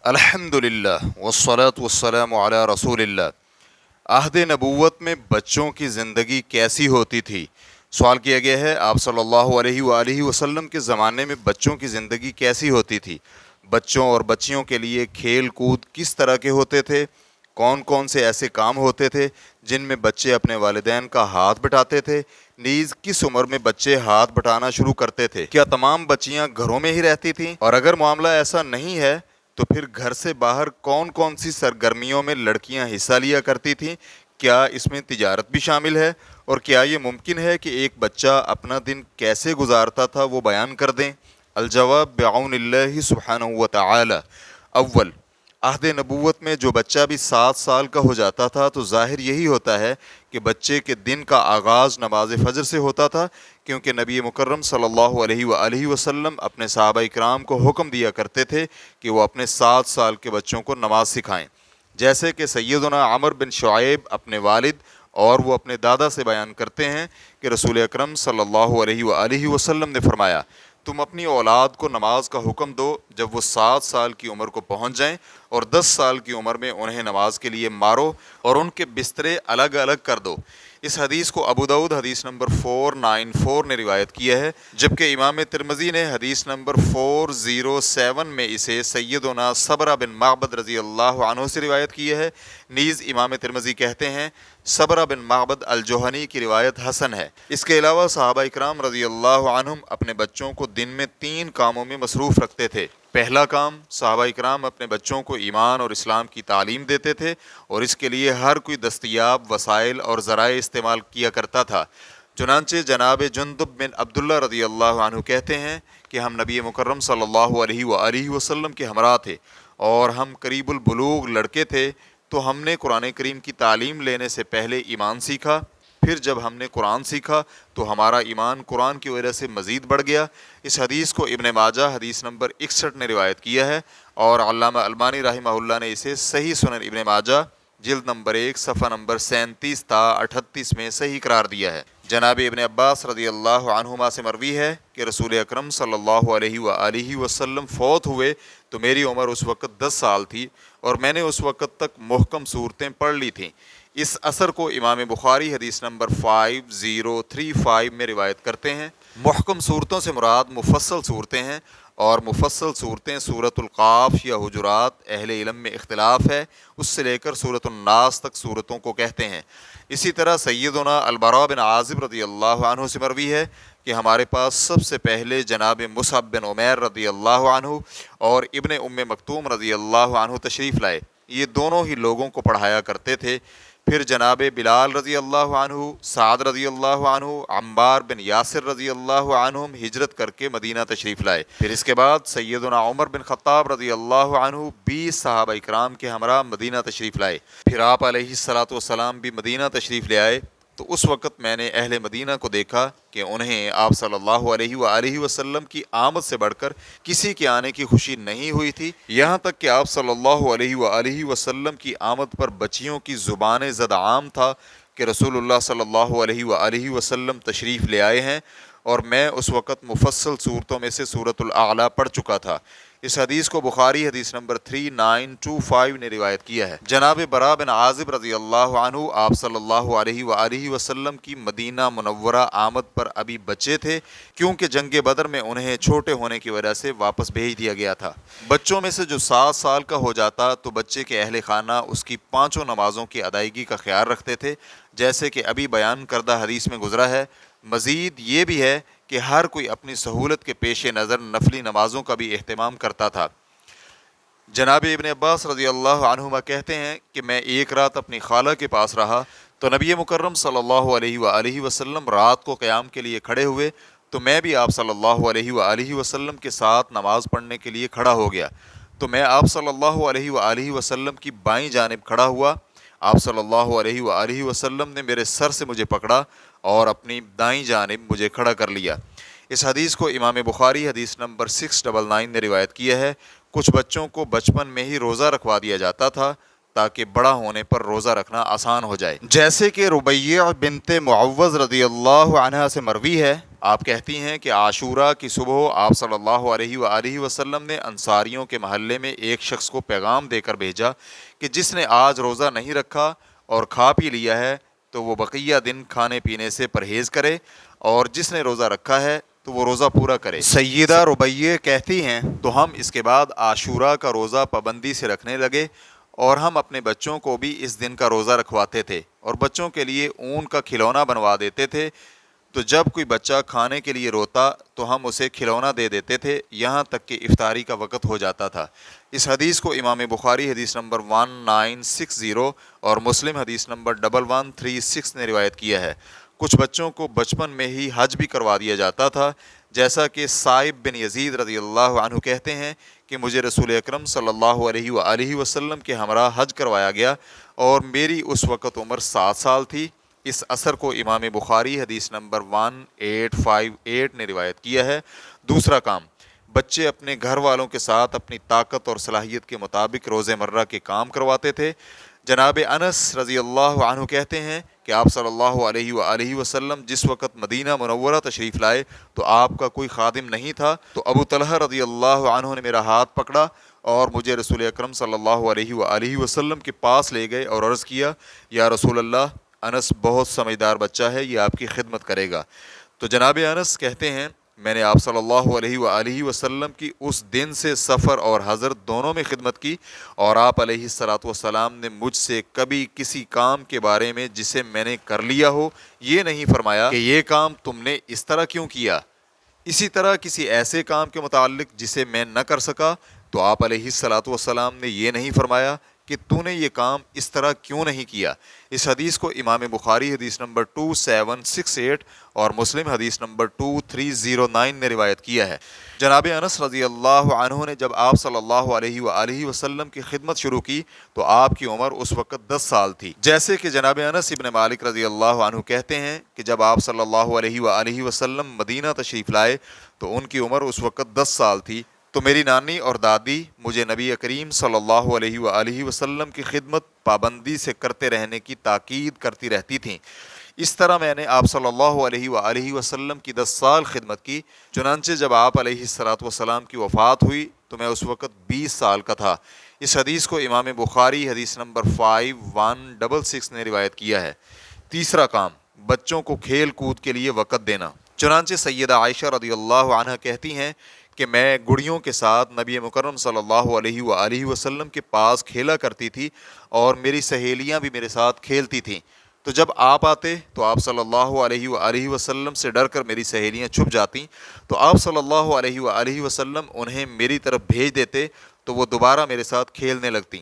الحمدللہ والصلاة والسلام علی رسول اللہ۔ عہد نبوت میں بچوں کی زندگی کیسی ہوتی تھی؟ سوال کیا گیا ہے آپ صلی اللہ علیہ وآلہ وسلم کے زمانے میں بچوں کی زندگی کیسی ہوتی تھی؟ بچوں اور بچیوں کے لیے کھیل کود کس طرح کے ہوتے تھے؟ کون کون سے ایسے کام ہوتے تھے جن میں بچے اپنے والدین کا ہاتھ بٹاتے تھے؟ نیز کس عمر میں بچے ہاتھ بٹانا شروع کرتے تھے؟ کیا تمام بچیاں گھروں میں ہی رہتی تھیں؟ اور اگر معاملہ ایسا نہیں ہے تو پھر گھر سے باہر کون کون سی سرگرمیوں میں لڑکیاں حصہ لیا کرتی تھیں؟ کیا اس میں تجارت بھی شامل ہے؟ اور کیا یہ ممکن ہے کہ ایک بچہ اپنا دن کیسے گزارتا تھا وہ بیان کر دیں؟ الجواب بعون اللہ سبحانہ وتعالی۔ اول، عہد نبوت میں جو بچہ بھی 7 سال کا ہو جاتا تھا تو ظاہر یہی ہوتا ہے کہ بچے کے دن کا آغاز نماز فجر سے ہوتا تھا، کیونکہ نبی مکرم صلی اللہ علیہ وآلہ وسلم اپنے صحابہ اکرام کو حکم دیا کرتے تھے کہ وہ اپنے 7 سال کے بچوں کو نماز سکھائیں، جیسے کہ سیدنا عمر بن شعیب اپنے والد اور وہ اپنے دادا سے بیان کرتے ہیں کہ رسول اکرم صلی اللہ علیہ وآلہ وسلم نے فرمایا، تم اپنی اولاد کو نماز کا حکم دو جب وہ 7 سال کی عمر کو پہنچ جائیں، اور 10 سال کی عمر میں انہیں نماز کے لیے مارو اور ان کے بسترے الگ الگ کر دو۔ اس حدیث کو ابو داؤد حدیث نمبر 494 نے روایت کیا ہے، جبکہ امام ترمذی نے حدیث نمبر 407 میں اسے سیدنا صبرہ بن معبد رضی اللہ عنہ سے روایت کیا ہے۔ نیز امام ترمذی کہتے ہیں صبرہ بن معبد الجوہنی کی روایت حسن ہے۔ اس کے علاوہ صحابہ اکرام رضی اللہ عنہم اپنے بچوں کو دن میں 3 کاموں میں مصروف رکھتے تھے۔ پہلا کام، صحابہ اکرام اپنے بچوں کو ایمان اور اسلام کی تعلیم دیتے تھے، اور اس کے لیے ہر کوئی دستیاب وسائل اور ذرائع استعمال کیا کرتا تھا۔ چنانچہ جناب جندب بن عبداللہ رضی اللہ عنہ کہتے ہیں کہ ہم نبی مکرم صلی اللہ علیہ وآلہ وسلم کے ہمراہ تھے، اور ہم قریب البلوغ لڑکے تھے، تو ہم نے قرآن کریم کی تعلیم لینے سے پہلے ایمان سیکھا۔ پھر جب ہم نے قرآن سیکھا تو ہمارا ایمان قرآن کی وجہ سے مزید بڑھ گیا۔ اس حدیث کو ابن ماجہ حدیث نمبر 61 نے روایت کیا ہے، اور علامہ البانی رحمہ اللہ نے اسے صحیح سنن ابن ماجہ جلد نمبر 1 صفحہ نمبر 37 تا 38 میں صحیح قرار دیا ہے۔ جناب ابن عباس رضی اللہ عنہما سے مروی ہے کہ رسول اکرم صلی اللہ علیہ وآلہ وسلم فوت ہوئے تو میری عمر اس وقت 10 سال تھی، اور میں نے اس وقت تک محکم صورتیں پڑھ لی تھیں۔ اس اثر کو امام بخاری حدیث نمبر 5035 میں روایت کرتے ہیں۔ محکم صورتوں سے مراد مفصل صورتیں ہیں، اور مفصل صورتیں سورۃ القاف یا حجرات، اہل علم میں اختلاف ہے، اس سے لے کر سورۃ الناس تک صورتوں کو کہتے ہیں۔ اسی طرح سیدنا البراء بن عازب رضی اللہ عنہ سے مروی ہے کہ ہمارے پاس سب سے پہلے جناب مصعب بن عمیر رضی اللہ عنہ اور ابن ام مکتوم رضی اللہ عنہ تشریف لائے۔ یہ دونوں ہی لوگوں کو پڑھایا کرتے تھے۔ پھر جناب بلال رضی اللہ عنہ، سعد رضی اللہ عنہ، عمار بن یاسر رضی اللہ عنہم ہجرت کر کے مدینہ تشریف لائے۔ پھر اس کے بعد سیدنا عمر بن خطاب رضی اللہ عنہ 20 صحابہ اکرام کے ہمراہ مدینہ تشریف لائے۔ پھر آپ علیہ الصلاۃ والسلام بھی مدینہ تشریف لے آئے، تو اس وقت میں نے اہل مدینہ کو دیکھا کہ انہیں آپ صلی اللہ علیہ وآلہ وسلم کی آمد سے بڑھ کر کسی کے آنے کی خوشی نہیں ہوئی تھی، یہاں تک کہ آپ صلی اللہ علیہ وآلہ وسلم کی آمد پر بچیوں کی زبان زد عام تھا کہ رسول اللہ صلی اللہ علیہ وآلہ وسلم تشریف لے آئے ہیں، اور میں اس وقت مفصل صورتوں میں سے سورۃ الاعلیٰ پڑھ چکا تھا۔ اس حدیث کو بخاری حدیث نمبر 3925 نے روایت کیا ہے۔ جناب براء بن عازب رضی اللہ عنہ آپ صلی اللہ علیہ وآلہ وسلم کی مدینہ منورہ آمد پر ابھی بچے تھے، کیونکہ جنگ بدر میں انہیں چھوٹے ہونے کی وجہ سے واپس بھیج دیا گیا تھا۔ بچوں میں سے جو 7 سال کا ہو جاتا تو بچے کے اہل خانہ اس کی 5 نمازوں کی ادائیگی کا خیال رکھتے تھے، جیسے کہ ابھی بیان کردہ حدیث میں گزرا ہے۔ مزید یہ بھی ہے کہ ہر کوئی اپنی سہولت کے پیش نظر نفلی نمازوں کا بھی اہتمام کرتا تھا۔ جناب ابن عباس رضی اللہ عنہما کہتے ہیں کہ میں ایک رات اپنی خالہ کے پاس رہا تو نبی مکرم صلی اللہ علیہ وآلہ وسلم رات کو قیام کے لیے کھڑے ہوئے، تو میں بھی آپ صلی اللہ علیہ وآلہ وسلم کے ساتھ نماز پڑھنے کے لیے کھڑا ہو گیا، تو میں آپ صلی اللہ علیہ وآلہ وسلم کی بائیں جانب کھڑا ہوا۔ آپ صلی اللہ علیہ وآلہ وسلم نے میرے سر سے مجھے پکڑا اور اپنی دائیں جانب مجھے کھڑا کر لیا۔ اس حدیث کو امام بخاری حدیث نمبر 699 نے روایت کیا ہے۔ کچھ بچوں کو بچپن میں ہی روزہ رکھوا دیا جاتا تھا تاکہ بڑا ہونے پر روزہ رکھنا آسان ہو جائے، جیسے کہ ربیع بنت معوذ رضی اللہ عنہا سے مروی ہے، آپ کہتی ہیں کہ عاشورہ کی صبح آپ صلی اللہ علیہ وآلہ وسلم نے انصاریوں کے محلے میں ایک شخص کو پیغام دے کر بھیجا کہ جس نے آج روزہ نہیں رکھا اور کھا پی لیا ہے تو وہ بقیہ دن کھانے پینے سے پرہیز کرے، اور جس نے روزہ رکھا ہے تو وہ روزہ پورا کرے۔ سیدہ ربیہ کہتی ہیں تو ہم اس کے بعد عاشورہ کا روزہ پابندی سے رکھنے لگے، اور ہم اپنے بچوں کو بھی اس دن کا روزہ رکھواتے تھے اور بچوں کے لیے اون کا کھلونا بنوا دیتے تھے۔ تو جب کوئی بچہ کھانے کے لیے روتا تو ہم اسے کھلونا دے دیتے تھے یہاں تک کہ افطاری کا وقت ہو جاتا تھا۔ اس حدیث کو امام بخاری حدیث نمبر 1960 اور مسلم حدیث نمبر 1136 نے روایت کیا ہے۔ کچھ بچوں کو بچپن میں ہی حج بھی کروا دیا جاتا تھا، جیسا کہ صائب بن یزید رضی اللہ عنہ کہتے ہیں کہ مجھے رسول اکرم صلی اللہ علیہ وآلہ وسلم کے ہمراہ حج کروایا گیا اور میری اس وقت عمر 7 سال تھی۔ اس اثر کو امام بخاری حدیث نمبر 1858 نے روایت کیا ہے۔ دوسرا کام، بچے اپنے گھر والوں کے ساتھ اپنی طاقت اور صلاحیت کے مطابق روز مرہ کے کام کرواتے تھے۔ جناب انس رضی اللہ عنہ کہتے ہیں کہ آپ صلی اللہ علیہ وآلہ وسلم جس وقت مدینہ منورہ تشریف لائے تو آپ کا کوئی خادم نہیں تھا، تو ابو طلحہ رضی اللہ عنہ نے میرا ہاتھ پکڑا اور مجھے رسول اکرم صلی اللہ علیہ وآلہ وسلم کے پاس لے گئے اور عرض کیا، یا رسول اللہ، انس بہت سمجھدار بچہ ہے، یہ آپ کی خدمت کرے گا۔ تو جناب انس کہتے ہیں میں نے آپ صلی اللہ علیہ وآلہ وسلم کی اس دن سے سفر اور حضر دونوں میں خدمت کی، اور آپ علیہ الصلوۃ والسلام نے مجھ سے کبھی کسی کام کے بارے میں جسے میں نے کر لیا ہو یہ نہیں فرمایا کہ یہ کام تم نے اس طرح کیوں کیا، اسی طرح کسی ایسے کام کے متعلق جسے میں نہ کر سکا تو آپ علیہ الصلوۃ والسلام نے یہ نہیں فرمایا کہ تو نے یہ کام اس طرح کیوں نہیں کیا۔ اس حدیث کو امام بخاری حدیث نمبر 2768 اور مسلم حدیث نمبر 2309 نے روایت کیا ہے۔ جناب انس رضی اللہ عنہ نے جب آپ صلی اللہ علیہ وآلہ وسلم کی خدمت شروع کی تو آپ کی عمر اس وقت 10 سال تھی، جیسے کہ جناب انس ابن مالک رضی اللہ عنہ کہتے ہیں کہ جب آپ صلی اللہ علیہ وآلہ وسلم مدینہ تشریف لائے تو ان کی عمر اس وقت 10 سال تھی، تو میری نانی اور دادی مجھے نبی کریم صلی اللہ علیہ وآلہ وسلم کی خدمت پابندی سے کرتے رہنے کی تاکید کرتی رہتی تھیں۔ اس طرح میں نے آپ صلی اللہ علیہ وآلہ وسلم کی 10 سال خدمت کی۔ چنانچہ جب آپ علیہ الصلوۃ والسلام کی وفات ہوئی تو میں اس وقت 20 سال کا تھا۔ اس حدیث کو امام بخاری حدیث نمبر 5166 نے روایت کیا ہے۔ تیسرا کام، بچوں کو کھیل کود کے لیے وقت دینا۔ چنانچہ سیدہ عائشہ رضی اللہ عنہ کہتی ہیں کہ میں گڑیوں کے ساتھ نبی مکرم صلی اللہ علیہ وآلہ وسلم کے پاس کھیلا کرتی تھی اور میری سہیلیاں بھی میرے ساتھ کھیلتی تھیں، تو جب آپ آتے تو آپ صلی اللہ علیہ وآلہ وسلم سے ڈر کر میری سہیلیاں چھپ جاتیں، تو آپ صلی اللہ علیہ وآلہ وسلم انہیں میری طرف بھیج دیتے تو وہ دوبارہ میرے ساتھ کھیلنے لگتیں۔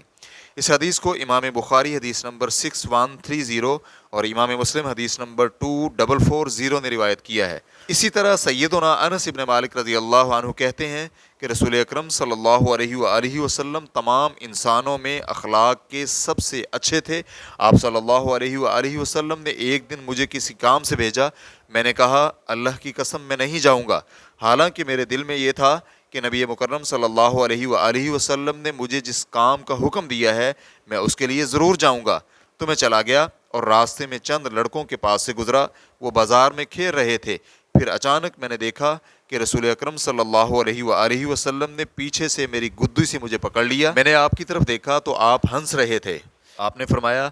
اس حدیث کو امام بخاری حدیث نمبر 6130 اور امام مسلم حدیث نمبر 2440 نے روایت کیا ہے۔ اسی طرح سیدنا انس ابن مالک رضی اللہ عنہ کہتے ہیں کہ رسول اکرم صلی اللہ علیہ وآلہ وسلم تمام انسانوں میں اخلاق کے سب سے اچھے تھے۔ آپ صلی اللہ علیہ وآلہ وسلم نے ایک دن مجھے کسی کام سے بھیجا، میں نے کہا اللہ کی قسم میں نہیں جاؤں گا، حالانکہ میرے دل میں یہ تھا کہ نبی مکرم صلی اللہ علیہ وآلہ وسلم نے مجھے جس کام کا حکم دیا ہے میں اس کے لیے ضرور جاؤں گا۔ تو میں چلا گیا اور راستے میں چند لڑکوں کے پاس سے گزرا، وہ بازار میں کھیل رہے تھے۔ پھر اچانک میں نے دیکھا کہ رسول اکرم صلی اللہ علیہ وآلہ وسلم نے پیچھے سے میری گدی سے مجھے پکڑ لیا۔ میں نے آپ کی طرف دیکھا تو آپ ہنس رہے تھے۔ آپ نے فرمایا،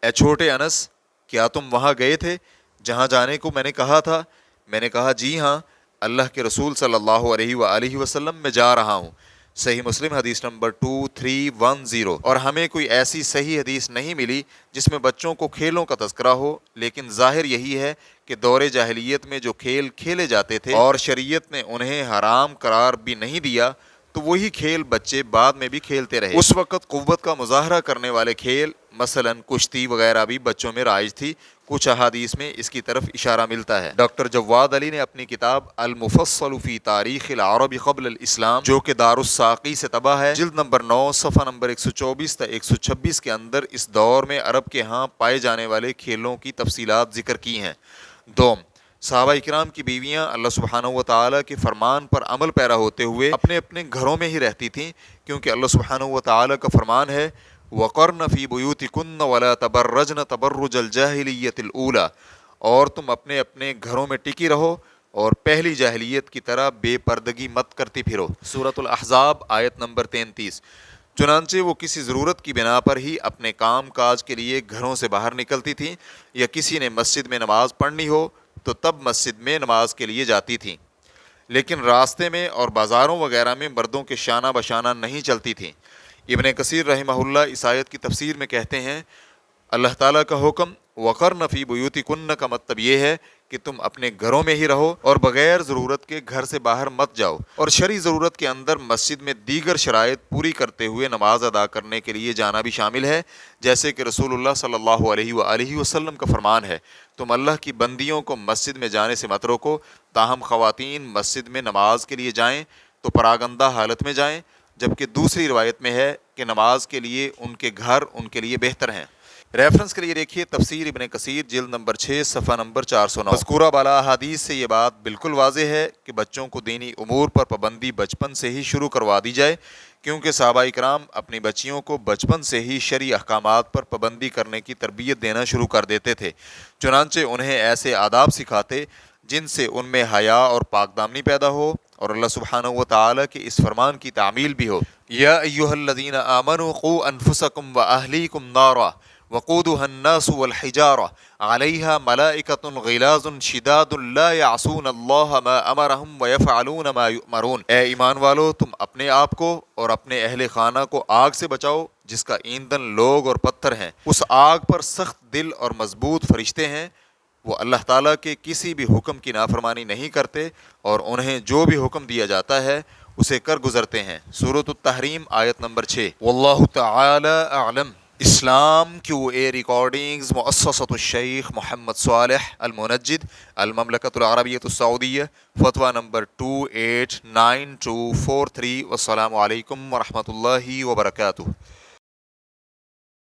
اے چھوٹے انس، کیا تم وہاں گئے تھے جہاں جانے کو میں نے کہا تھا؟ میں نے کہا جی ہاں، اللہ کے رسول صلی اللہ علیہ وآلہ وسلم میں جا رہا ہوں۔ صحیح مسلم حدیث نمبر 2310۔ اور ہمیں کوئی ایسی صحیح حدیث نہیں ملی جس میں بچوں کو کھیلوں کا تذکرہ ہو، لیکن ظاہر یہی ہے کہ دور جاہلیت میں جو کھیل کھیلے جاتے تھے اور شریعت نے انہیں حرام قرار بھی نہیں دیا، تو وہی کھیل بچے بعد میں بھی کھیلتے رہے۔ اس وقت قوت کا مظاہرہ کرنے والے کھیل مثلاً کشتی وغیرہ بھی بچوں میں رائج تھی۔ کچھ احادیث میں اس کی طرف اشارہ ملتا ہے۔ ڈاکٹر جواد علی نے اپنی کتاب المفصل فی تاریخ العرب قبل الاسلام، جو کہ دار الساقی سے طبع ہے، جلد نمبر 9 صفحہ نمبر 124 تا 126 کے اندر اس دور میں عرب کے ہاں پائے جانے والے کھیلوں کی تفصیلات ذکر کی ہیں۔ دوم، صحابہ اکرام کی بیویاں اللہ سبحانہ و تعالیٰ کے فرمان پر عمل پیرا ہوتے ہوئے اپنے اپنے گھروں میں ہی رہتی تھیں، کیونکہ اللہ سبحانہ و تعالیٰ کا فرمان ہے وَقَرْنَ فِي بُيُوتِكُنَّ وَلَا تَبَرَّجْنَ تَبَرُّجَ الْجَاهِلِيَّةِ الْأُولَى، اور تم اپنے اپنے گھروں میں ٹکی رہو اور پہلی جاہلیت کی طرح بے پردگی مت کرتی پھرو۔ سورۃ الاحزاب آیت نمبر 33۔ چنانچہ وہ کسی ضرورت کی بنا پر ہی اپنے کام کاج کے لیے گھروں سے باہر نکلتی تھیں، یا کسی نے مسجد میں نماز پڑھنی ہو تو تب مسجد میں نماز کے لیے جاتی تھیں، لیکن راستے میں اور بازاروں وغیرہ میں مردوں کے شانہ بشانہ نہیں چلتی تھیں۔ ابن کثیر رحمہ اللہ اس آیت کی تفسیر میں کہتے ہیں اللہ تعالیٰ کا حکم وقرن فی بیوتکن کا مطلب یہ ہے کہ تم اپنے گھروں میں ہی رہو اور بغیر ضرورت کے گھر سے باہر مت جاؤ، اور شرعی ضرورت کے اندر مسجد میں دیگر شرائط پوری کرتے ہوئے نماز ادا کرنے کے لیے جانا بھی شامل ہے، جیسے کہ رسول اللہ صلی اللہ علیہ وآلہ وسلم کا فرمان ہے تم اللہ کی بندیوں کو مسجد میں جانے سے مت روکو، تاہم خواتین مسجد میں نماز کے لیے جائیں تو پراگندہ حالت میں جائیں، جبکہ دوسری روایت میں ہے کہ نماز کے لیے ان کے گھر ان کے لیے بہتر ہیں۔ ریفرنس کے لیے دیکھیے تفسیر ابن کثیر جلد نمبر 6 صفحہ نمبر 409۔ مذکورہ بالا احادیث سے یہ بات بالکل واضح ہے کہ بچوں کو دینی امور پر پابندی بچپن سے ہی شروع کروا دی جائے، کیونکہ صحابہ کرام اپنی بچیوں کو بچپن سے ہی شرعی احکامات پر پابندی کرنے کی تربیت دینا شروع کر دیتے تھے، چنانچہ انہیں ایسے آداب سکھاتے جن سے ان میں حیا اور پاک دامنی پیدا ہو اور اللہ سبحانہ و تعالیٰ کے اس فرمان کی تعمیل بھی ہو، یا ایھا الذین آمنوا قوا انفسکم واہلیکم نارا وقودها الناس والحجارة علیہا ملائکۃ غلاظ شداد لا یعصون اللہ ما امرہم ویفعلون ما یؤمرون۔ اے ایمان والو، تم اپنے آپ کو اور اپنے اہل خانہ کو آگ سے بچاؤ جس کا ایندھن لوگ اور پتھر ہیں، اس آگ پر سخت دل اور مضبوط فرشتے ہیں، وہ اللہ تعالیٰ کے کسی بھی حکم کی نافرمانی نہیں کرتے اور انہیں جو بھی حکم دیا جاتا ہے اسے کر گزرتے ہیں۔ سورۃ التحریم آیت نمبر 6۔ واللہ تعالی اعلم۔ اسلام کیو اے ریکارڈنگز مؤسسۃ الشیخ محمد صالح المنجد، المملکۃ العربیۃ السعودیہ، فتویٰ نمبر 289243۔ والسلام علیکم ورحمۃ اللہ وبرکاتہ۔